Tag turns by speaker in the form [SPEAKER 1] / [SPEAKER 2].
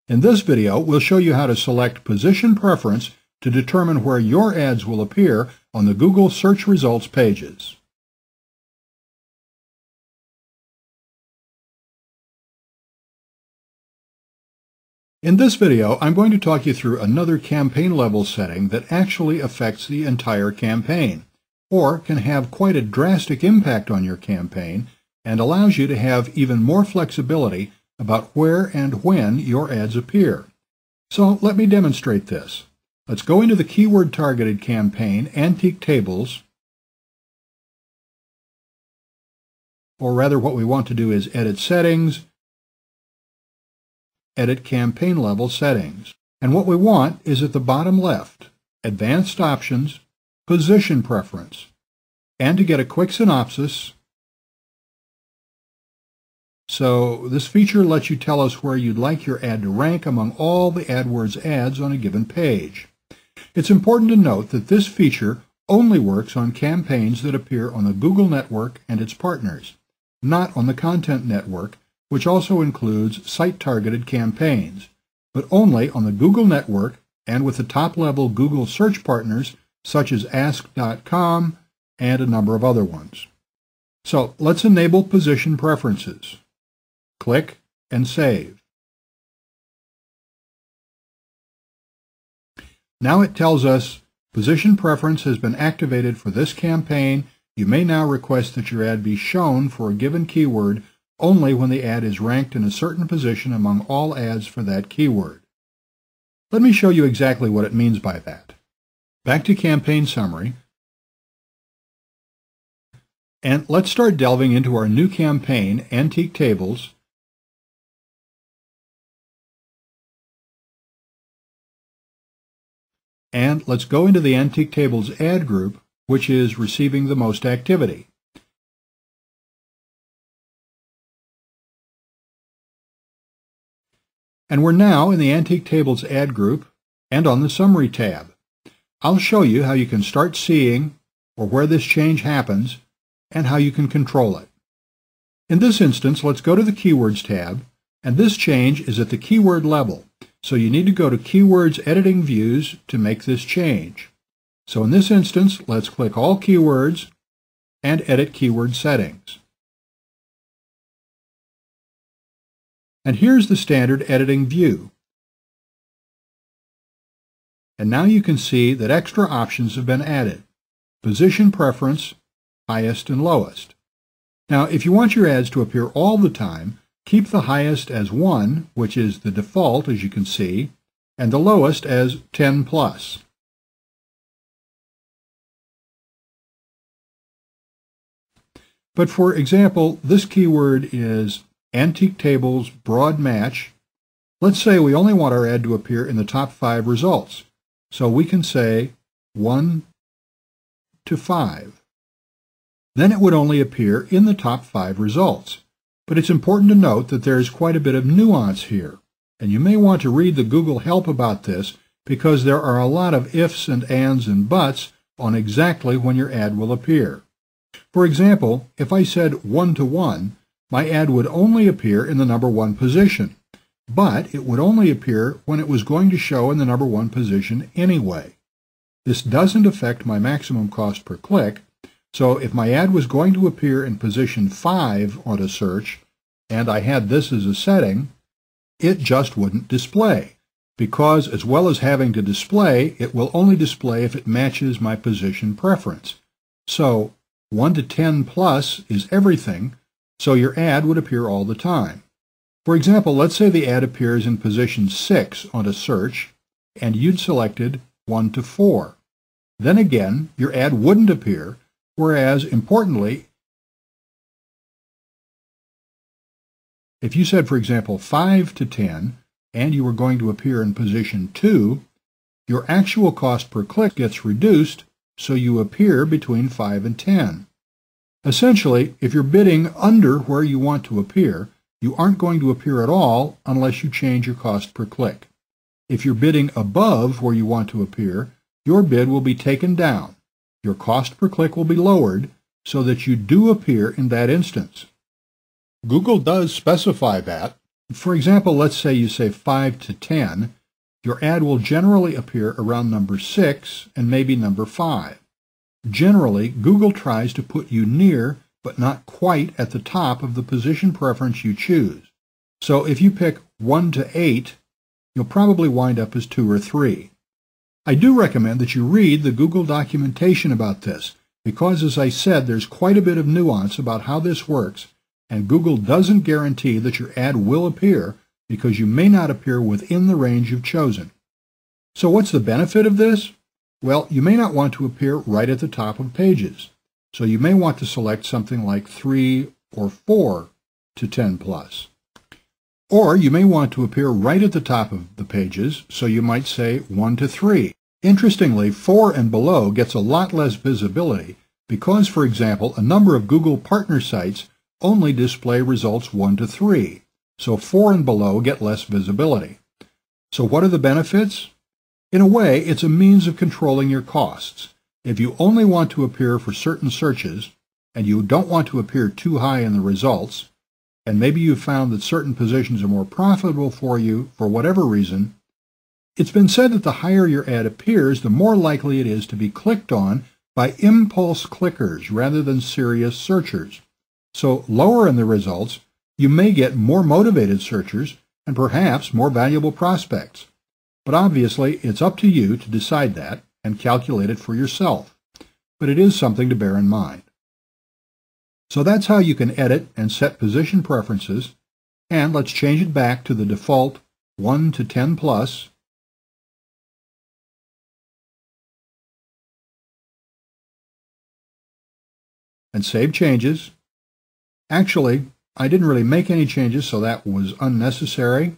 [SPEAKER 1] In this video, we'll show you how to select position preference to determine where your ads will appear on the Google search results pages. In this video, I'm going to talk you through another campaign level setting that actually affects the entire campaign, or can have quite a drastic impact on your campaign and allows you to have even more flexibility about where and when your ads appear. So let me demonstrate this. Let's go into the keyword targeted campaign, Antique Tables, or rather what we want to do is edit settings, edit campaign level settings. And what we want is at the bottom left, advanced options, position preference. And to get a quick synopsis, so this feature lets you tell us where you'd like your ad to rank among all the AdWords ads on a given page. It's important to note that this feature only works on campaigns that appear on the Google network and its partners, not on the content network, which also includes site-targeted campaigns, but only on the Google network and with the top-level Google search partners such as Ask.com and a number of other ones. So let's enable position preferences. Click and save. Now it tells us position preference has been activated for this campaign. You may now request that your ad be shown for a given keyword only when the ad is ranked in a certain position among all ads for that keyword. Let me show you exactly what it means by that. Back to Campaign Summary, and let's start delving into our new campaign, Antique Tables, and let's go into the Antique Tables ad group, which is receiving the most activity. And we're now in the Antique Tables ad group and on the Summary tab. I'll show you how you can start seeing or where this change happens and how you can control it. In this instance, let's go to the Keywords tab, and this change is at the keyword level, so you need to go to Keywords Editing Views to make this change. So in this instance, let's click All Keywords and Edit Keyword Settings. And here's the standard editing view. And now you can see that extra options have been added. Position preference, highest and lowest. Now, if you want your ads to appear all the time, keep the highest as 1, which is the default, as you can see, and the lowest as 10 plus. But for example, this keyword is Antique Tables Broad Match. Let's say we only want our ad to appear in the top 5 results. So we can say 1 to 5. Then it would only appear in the top 5 results. But it's important to note that there is quite a bit of nuance here, and you may want to read the Google help about this because there are a lot of ifs and ands and buts on exactly when your ad will appear. For example, if I said 1 to 1, my ad would only appear in the number 1 position, but it would only appear when it was going to show in the number 1 position anyway. This doesn't affect my maximum cost per click, so if my ad was going to appear in position 5 on a search, and I had this as a setting, it just wouldn't display, because as well as having to display, it will only display if it matches my position preference. So 1 to 10 plus is everything, so your ad would appear all the time. For example, let's say the ad appears in position 6 on a search, and you'd selected 1 to 4. Then again, your ad wouldn't appear, whereas, importantly, if you said, for example, 5 to 10, and you were going to appear in position 2, your actual cost per click gets reduced, so you appear between 5 and 10. Essentially, if you're bidding under where you want to appear, you aren't going to appear at all unless you change your cost per click. If you're bidding above where you want to appear, your bid will be taken down. Your cost per click will be lowered so that you do appear in that instance. Google does specify that, For example, let's say you say 5 to 10. Your ad will generally appear around number 6 and maybe number 5. Generally, Google tries to put you near but not quite at the top of the position preference you choose. So if you pick 1 to 8, you'll probably wind up as 2 or 3. I do recommend that you read the Google documentation about this, because as I said, there's quite a bit of nuance about how this works, and Google doesn't guarantee that your ad will appear because you may not appear within the range you've chosen. So what's the benefit of this? Well, you may not want to appear right at the top of pages, so you may want to select something like 3 or 4 to 10 plus. Or you may want to appear right at the top of the pages, so you might say 1 to 3. Interestingly, 4 and below gets a lot less visibility because, for example, a number of Google partner sites only display results 1 to 3, so 4 and below get less visibility. So what are the benefits? In a way, it's a means of controlling your costs. If you only want to appear for certain searches, and you don't want to appear too high in the results, and maybe you found that certain positions are more profitable for you for whatever reason, it's been said that the higher your ad appears, the more likely it is to be clicked on by impulse clickers rather than serious searchers. So lower in the results, you may get more motivated searchers and perhaps more valuable prospects. But obviously, it's up to you to decide that and calculate it for yourself. But it is something to bear in mind. So that's how you can edit and set position preferences, and let's change it back to the default 1 to 10 plus. And save changes. Actually, I didn't really make any changes, so that was unnecessary.